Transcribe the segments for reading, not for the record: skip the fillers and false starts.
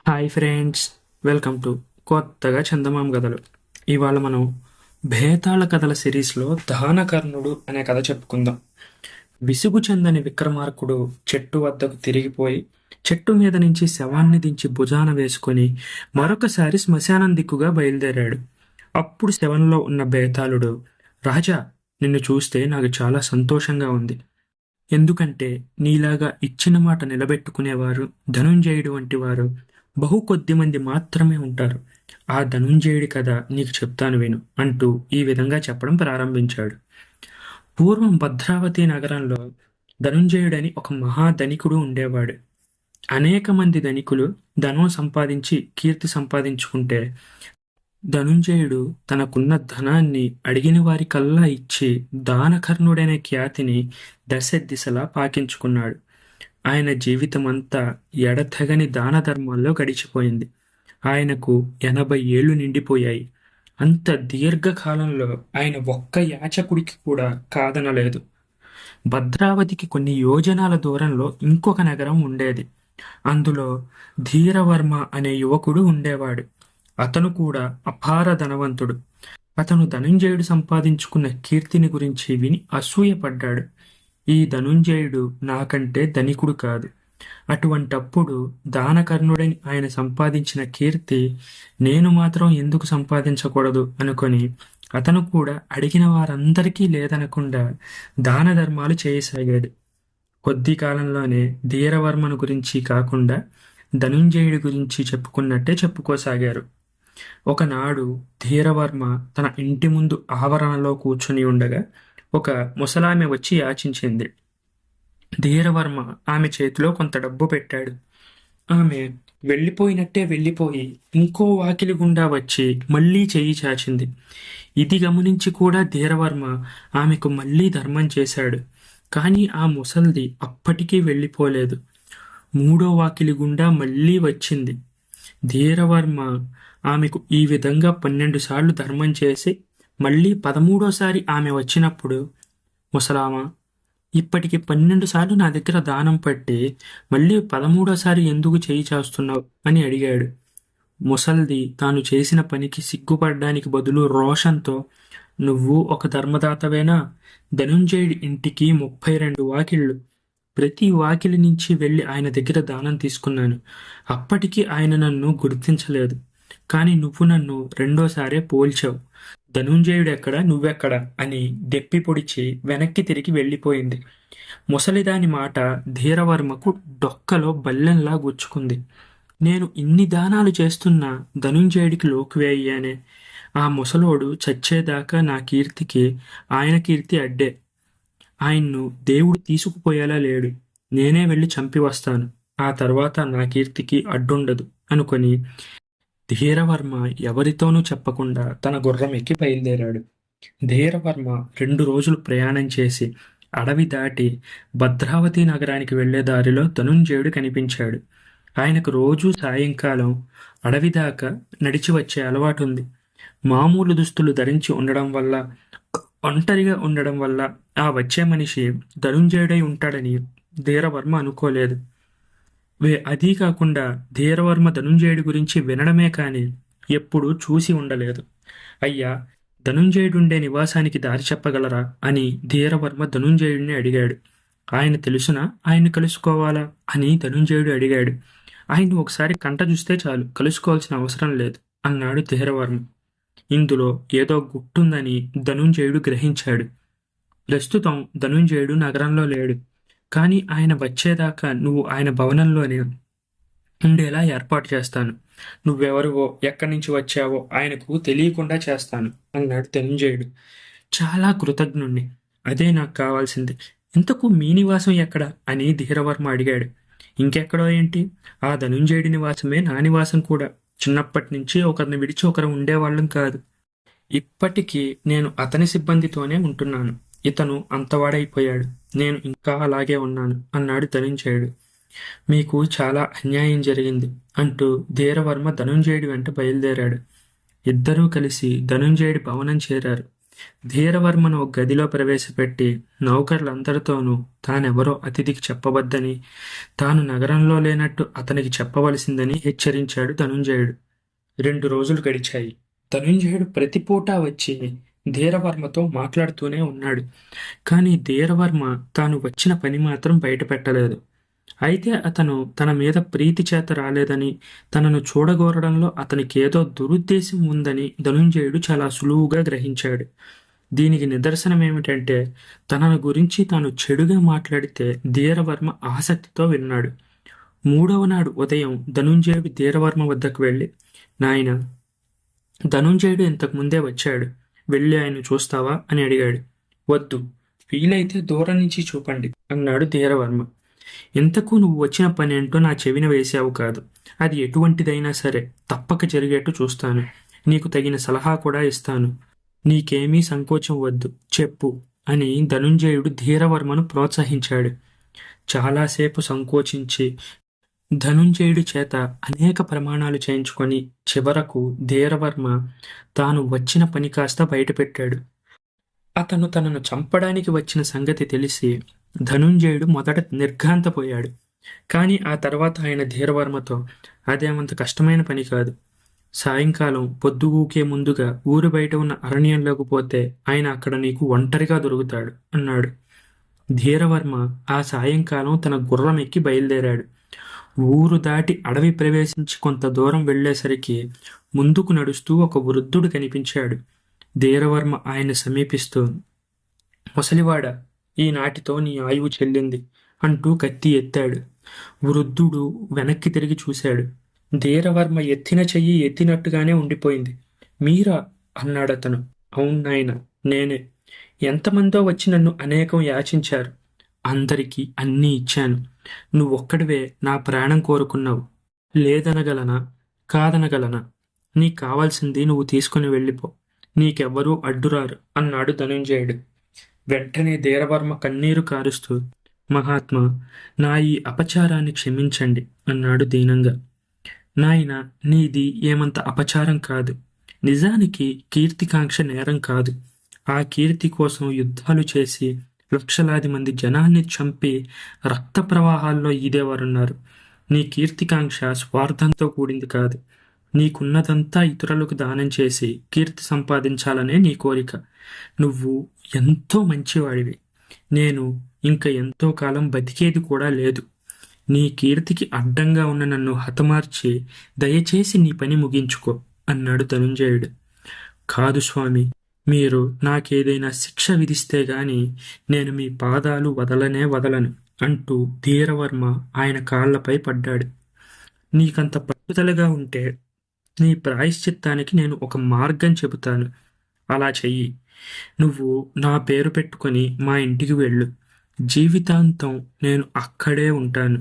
Hi friends, welcome to కొత్తగా చందమామ కథలు. ఇవాళ మనం భేతాళ కథల సిరీస్లో దానకర్ణుడు అనే కథ చెప్పుకుందాం. విసుగు చెందని విక్రమార్కుడు చెట్టు వద్దకు తిరిగిపోయి చెట్టు మీద నుంచి శవాన్ని దించి భుజాన వేసుకొని మరొకసారి శ్మశానం దిక్కుగా బయలుదేరాడు. అప్పుడు శవంలో ఉన్న భేతాళుడు, రాజా, నిన్ను చూస్తే నాకు చాలా సంతోషంగా ఉంది. ఎందుకంటే నీలాగా ఇచ్చిన మాట నిలబెట్టుకునేవారు ధనుంజయుడు వంటి వారు బహు కొద్ది మంది మాత్రమే ఉంటారు. ఆ ధనుంజయుడి కథ నీకు చెప్తాను విను అంటూ ఈ విధంగా చెప్పడం ప్రారంభించాడు. పూర్వం భద్రావతి నగరంలో ధనుంజయుడని ఒక మహాధనికుడు ఉండేవాడు. అనేక మంది ధనికులు ధనం సంపాదించి కీర్తి సంపాదించుకుంటే ధనుంజయుడు తనకున్న ధనాన్ని అడిగిన వారికల్లా ఇచ్చి దానకర్ణుడనే ఖ్యాతిని దశ దిశలా పాకించుకున్నాడు. ఆయన జీవితమంతా ఎడతెగని దాన ధర్మాల్లో గడిచిపోయింది. ఆయనకు 80 ఏళ్లు నిండిపోయాయి. అంత దీర్ఘకాలంలో ఆయన ఒక్క యాచకుడికి కూడా కాదనలేదు. భద్రావతికి కొన్ని యోజనాల దూరంలో ఇంకొక నగరం ఉండేది. అందులో ధీరవర్మ అనే యువకుడు ఉండేవాడు. అతను కూడా అపార ధనవంతుడు. అతను ధనుంజయుడు సంపాదించుకున్న కీర్తిని గురించి విని అసూయపడ్డాడు. ఈ ధనుంజయుడు నాకంటే ధనికుడు కాదు. అటువంటప్పుడు దానకర్ణుడని ఆయన సంపాదించిన కీర్తి నేను మాత్రం ఎందుకు సంపాదించకూడదు అనుకొని అతను కూడా అడిగిన వారందరికీ లేదనకుండా దాన ధర్మాలు చేయసాగాడు. కొద్ది కాలంలోనే ధీరవర్మను గురించి కాకుండా ధనుంజయుడి గురించి చెప్పుకున్నట్టే చెప్పుకోసాగారు. ఒకనాడు ధీరవర్మ తన ఇంటి ముందు ఆవరణలో కూర్చుని ఉండగా ఒక ముసలామె వచ్చి యాచించింది. ధీరవర్మ ఆమె చేతిలో కొంత డబ్బు పెట్టాడు. ఆమె వెళ్ళిపోయినట్టే వెళ్ళిపోయి ఇంకో వాకిలి గుండా వచ్చి మళ్ళీ చెయ్యి చాచింది. ఇది గమనించి కూడా ధీరవర్మ ఆమెకు మళ్ళీ ధర్మం చేశాడు. కానీ ఆ ముసల్ది అప్పటికీ వెళ్ళిపోలేదు. మూడో వాకిలి గుండా మళ్ళీ వచ్చింది. ధీరవర్మ ఆమెకు ఈ విధంగా 12 సార్లు ధర్మం చేసి మళ్ళీ 13సారి ఆమె వచ్చినప్పుడు, ముసలామా, ఇప్పటికి 12 సార్లు నా దగ్గర దానం పట్టి మళ్ళీ 13సారి ఎందుకు చేయి చాస్తున్నావు అని అడిగాడు. ముసల్ది తాను చేసిన పనికి సిగ్గుపడ్డానికి బదులు రోషంతో, నువ్వు ఒక ధర్మదాతవేనా? ధనుంజయుడి ఇంటికి 32 వాకిళ్ళు. ప్రతి వాకిలి నుంచి వెళ్ళి ఆయన దగ్గర దానం తీసుకున్నాను. అప్పటికి ఆయన నన్ను గుర్తించలేదు. కానీ నువ్వు నన్ను రెండోసారే పోల్చావు. ధనుంజయుడెక్కడ, నువ్వెక్కడ అని దెప్పి పొడిచి వెనక్కి తిరిగి వెళ్ళిపోయింది. ముసలిదాని మాట ధీరవర్మకు డొక్కలో బల్లెంలా గుచ్చుకుంది. నేను ఇన్ని దానాలు చేస్తున్నా ధనుంజయుడికి లోకువే అయ్యానే. ఆ ముసలోడు చచ్చేదాకా నా కీర్తికి ఆయన కీర్తి అడ్డే. ఆయన్ను దేవుడు తీసుకుపోయేలా లేడు. నేనే వెళ్ళి చంపి వస్తాను. ఆ తర్వాత నా కీర్తికి అడ్డుండదు అనుకొని ధీరవర్మ ఎవరితోనూ చెప్పకుండా తన గుర్రం ఎక్కి బయలుదేరాడు. ధీరవర్మ 2 రోజులు ప్రయాణం చేసి అడవి దాటి భద్రావతి నగరానికి వెళ్లే దారిలో ధనుంజయుడు కనిపించాడు. ఆయనకు రోజూ సాయంకాలం అడవి దాకా నడిచి వచ్చే అలవాటుంది. మామూలు దుస్తులు ధరించి ఉండడం వల్ల, ఒంటరిగా ఉండడం వల్ల ఆ వచ్చే మనిషి ధనుంజయుడై ఉంటాడని ధీరవర్మ అనుకోలేదు. అదీ కాకుండా ధీరవర్మ ధనుంజయుడి గురించి వినడమే కాని ఎప్పుడూ చూసి ఉండలేదు. అయ్యా, ధనుంజయుడుండే నివాసానికి దారి చెప్పగలరా అని ధీరవర్మ ధనుంజయుడిని అడిగాడు. ఆయన తెలుసునా, ఆయన్ని కలుసుకోవాలా అని ధనుంజయుడు అడిగాడు. ఆయన్ని ఒకసారి కంట చూస్తే చాలు, కలుసుకోవాల్సిన అవసరం లేదు అన్నాడు ధీరవర్మ. ఇందులో ఏదో గుట్టుందని ధనుంజయుడు గ్రహించాడు. ప్రస్తుతం ధనుంజయుడు నగరంలో లేడు. కానీ ఆయన వచ్చేదాకా నువ్వు ఆయన భవనంలోనే ఉండేలా ఏర్పాటు చేస్తాను. నువ్వెవరివో, ఎక్కడి నుంచి వచ్చావో ఆయనకు తెలియకుండా చేస్తాను అన్నాడు ధనుంజయుడు. చాలా కృతజ్ఞుణ్ణి. అదే నాకు కావాల్సింది. ఇంతకు మీ నివాసం ఎక్కడ అని ధీరవర్మ అడిగాడు. ఇంకెక్కడో ఏంటి, ఆ ధనుంజయుడి నివాసమే నా నివాసం కూడా. చిన్నప్పటి నుంచి ఒకరిని విడిచి ఒకరు ఉండేవాళ్ళం కాదు. ఇప్పటికీ నేను అతని సిబ్బందితోనే ఉంటున్నాను. ఇతను అంతవాడైపోయాడు. నేను ఇంకా అలాగే ఉన్నాను అన్నాడు ధనుంజయుడు. మీకు చాలా అన్యాయం జరిగింది అంటూ ధీరవర్మ ధనుంజయుడి వెంట బయలుదేరాడు. ఇద్దరూ కలిసి ధనుంజయుడి భవనం చేరారు. ధీరవర్మను ఒక గదిలో ప్రవేశపెట్టి నౌకర్లందరితోనూ తానెవరో అతిథికి చెప్పవద్దని, తాను నగరంలో లేనట్టు అతనికి చెప్పవలసిందని హెచ్చరించాడు ధనుంజయుడు. 2 రోజులు గడిచాయి. ధనుంజయుడు ప్రతిపూటా వచ్చి ధీరవర్మతో మాట్లాడుతూనే ఉన్నాడు. కానీ ధీరవర్మ తాను వచ్చిన పని మాత్రం బయటపెట్టలేదు. అయితే అతను తన మీద ప్రీతి చేత రాలేదని, తనను చూడగోరడంలో అతనికేదో దురుద్దేశం ఉందని ధనుంజయుడు చాలా సులువుగా గ్రహించాడు. దీనికి నిదర్శనమేమిటంటే, తనను గురించి తాను చెడుగా మాట్లాడితే ధీరవర్మ ఆసక్తితో విన్నాడు. 3వ నాడు ఉదయం ధనుంజయుడు ధీరవర్మ వద్దకు వెళ్ళి, నాయనా, ధనుంజయుడు ఇంతకుముందే వచ్చాడు. వెళ్ళి ఆయన చూస్తావా అని అడిగాడు. వద్దు, వీలైతే దూరం నుంచి చూపండి అన్నాడు ధీరవర్మ. ఇంతకు నువ్వు వచ్చిన పనేంటో నా చెవిన వేశావు కాదు. అది ఎటువంటిదైనా సరే తప్పక జరిగేట్టు చూస్తాను. నీకు తగిన సలహా కూడా ఇస్తాను. నీకేమీ సంకోచం వద్దు, చెప్పు అని ధనుంజయుడు ధీరవర్మను ప్రోత్సహించాడు. చాలాసేపు సంకోచించి ధనుంజయుడి చేత అనేక ప్రమాణాలు చేయించుకొని చివరకు ధీరవర్మ తాను వచ్చిన పని కాస్త బయటపెట్టాడు. అతను తనను చంపడానికి వచ్చిన సంగతి తెలిసి ధనుంజయుడు మొదట నిర్ఘాంతపోయాడు. కానీ ఆ తర్వాత ఆయన ధీరవర్మతో, అదేమంత కష్టమైన పని కాదు. సాయంకాలం పొద్దుగూకే ముందుగా ఊరు బయట ఉన్న అరణ్యంలోకి పోతే ఆయన అక్కడ నీకు ఒంటరిగా దొరుకుతాడు అన్నాడు. ధీరవర్మ ఆ సాయంకాలం తన గుర్రం ఎక్కి బయలుదేరాడు. ఊరు దాటి అడవి ప్రవేశించి కొంత దూరం వెళ్లేసరికి ముందుకు నడుస్తూ ఒక వృద్ధుడు కనిపించాడు. ధీరవర్మ ఆయన సమీపిస్తూ, ముసలివాడ, ఈనాటితో నీ ఆయువు చెల్లింది అంటూ కత్తి ఎత్తాడు. వృద్ధుడు వెనక్కి తిరిగి చూశాడు. ధీరవర్మ ఎత్తిన చెయ్యి ఎత్తినట్టుగానే ఉండిపోయింది. మీరా అన్నాడతను. అవును నాయన, నేనే. ఎంతమందో వచ్చి నన్ను అనేకం యాచించారు. అందరికీ అన్నీ ఇచ్చాను. నువ్వొక్కడివే నా ప్రాణం కోరుకున్నావు. లేదనగలనా, కాదనగలనా? నీకు కావాల్సింది నువ్వు తీసుకుని వెళ్ళిపో. నీకెవ్వరూ అడ్డురారు అన్నాడు ధనుంజయుడు. వెంటనే ధీరవర్మ కన్నీరు కారుస్తూ, మహాత్మా, నా ఈ అపచారాన్ని క్షమించండి అన్నాడు దీనంగా. నాయన, నీది ఏమంత అపచారం కాదు. నిజానికి కీర్తికాంక్ష నేరం కాదు. ఆ కీర్తి కోసం యుద్ధాలు చేసి లక్షలాది మంది జనాన్ని చంపి రక్త ప్రవాహాల్లో ఈదేవారున్నారు. నీ కీర్తికాంక్ష స్వార్థంతో కూడింది కాదు. నీకున్నదంతా ఇతరులకు దానం చేసి కీర్తి సంపాదించాలనే నీ కోరిక. నువ్వు ఎంతో మంచివాడివి. నేను ఇంక ఎంతో కాలం బతికేది కూడా లేదు. నీ కీర్తికి అడ్డంగా ఉన్న నన్ను హతమార్చి దయచేసి నీ పని ముగించుకో అన్నాడు ధనుంజయుడు. కాదు స్వామి, మీరు నాకేదైనా శిక్ష విధిస్తే గాని నేను మీ పాదాలు వదలనే వదలను అంటూ ధీరవర్మ ఆయన కాళ్లపై పడ్డాడు. నీకంత పట్టుదలగా ఉంటే నీ ప్రాయశ్చిత్తానికి నేను ఒక మార్గం చెబుతాను. అలా చెయ్యి. నువ్వు నా పేరు పెట్టుకొని మా ఇంటికి వెళ్ళు. జీవితాంతం నేను అక్కడే ఉంటాను.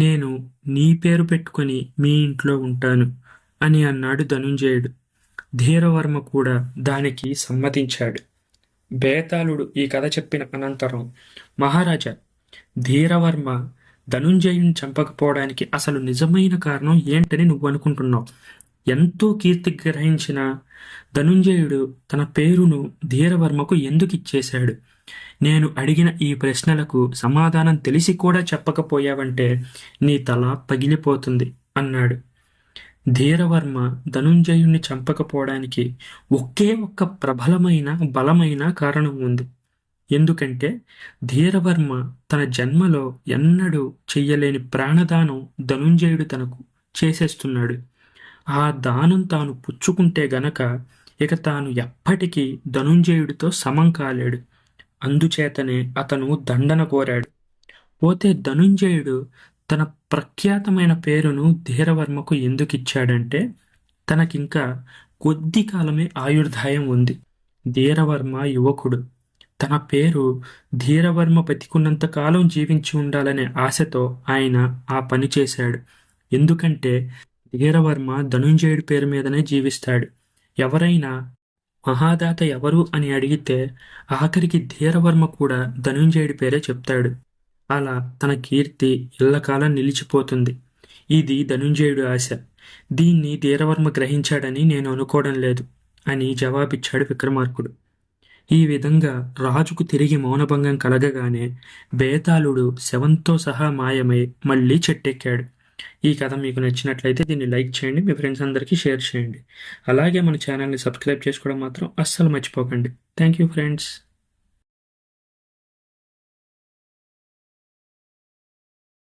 నేను నీ పేరు పెట్టుకొని మీ ఇంట్లో ఉంటాను అని అన్నాడు ధనుంజయుడు. ధీరవర్మ కూడా దానికి సమ్మతించాడు. బేతాళుడు ఈ కథ చెప్పిన అనంతరం, మహారాజా, ధీరవర్మ ధనుంజయుని చంపకపోవడానికి అసలు నిజమైన కారణం ఏంటని నువ్వు అనుకుంటున్నావు? ఎంతో కీర్తి గ్రహించిన ధనుంజయుడు తన పేరును ధీరవర్మకు ఎందుకు ఇచ్చేశాడు? నేను అడిగిన ఈ ప్రశ్నలకు సమాధానం తెలిసి కూడా చెప్పకపోయావంటే నీ తల పగిలిపోతుంది అన్నాడు. ధీరవర్మ ధనుంజయుణ్ణి చంపకపోవడానికి ఒకే ఒక్క ప్రబలమైన బలమైన కారణం ఉంది. ఎందుకంటే ధీరవర్మ తన జన్మలో ఎన్నడూ చెయ్యలేని ప్రాణదానం ధనుంజయుడు తనకు చేసేస్తున్నాడు. ఆ దానం తాను పుచ్చుకుంటే గనక ఇక తాను ఎప్పటికీ ధనుంజయుడితో సమం కాలేడు. అందుచేతనే అతను దండన కోరాడు. పోతే ధనుంజయుడు తన ప్రఖ్యాతమైన పేరును ధీరవర్మకు ఎందుకిచ్చాడంటే, తనకింకా కొద్ది కాలమే ఆయుర్దాయం ఉంది. ధీరవర్మ యువకుడు. తన పేరు ధీరవర్మ బతికున్నంత కాలం జీవించి ఉండాలనే ఆశతో ఆయన ఆ పని చేశాడు. ఎందుకంటే ధీరవర్మ ధనుంజయుడి పేరు మీదనే జీవిస్తాడు. ఎవరైనా మహాదాత ఎవరు అని అడిగితే ఆఖరికి ధీరవర్మ కూడా ధనుంజయుడి పేరే చెప్తాడు. అలా తన కీర్తి ఎల్లకాలం నిలిచిపోతుంది. ఇది ధనుంజయుడి ఆశ. దీన్ని ధీరవర్మ గ్రహించాడని నేను అనుకోవడం లేదు అని జవాబిచ్చాడు విక్రమార్కుడు. ఈ విధంగా రాజుకు తిరిగి మౌనభంగం కలగగానే బేతాళుడు శవంతో సహా మాయమై మళ్ళీ చెట్టెక్కాడు. ఈ కథ మీకు నచ్చినట్లయితే దీన్ని లైక్ చేయండి, మీ ఫ్రెండ్స్ అందరికీ షేర్ చేయండి. అలాగే మన ఛానల్ని సబ్స్క్రైబ్ చేసుకోవడం మాత్రం అస్సలు మర్చిపోకండి. Thank you friends.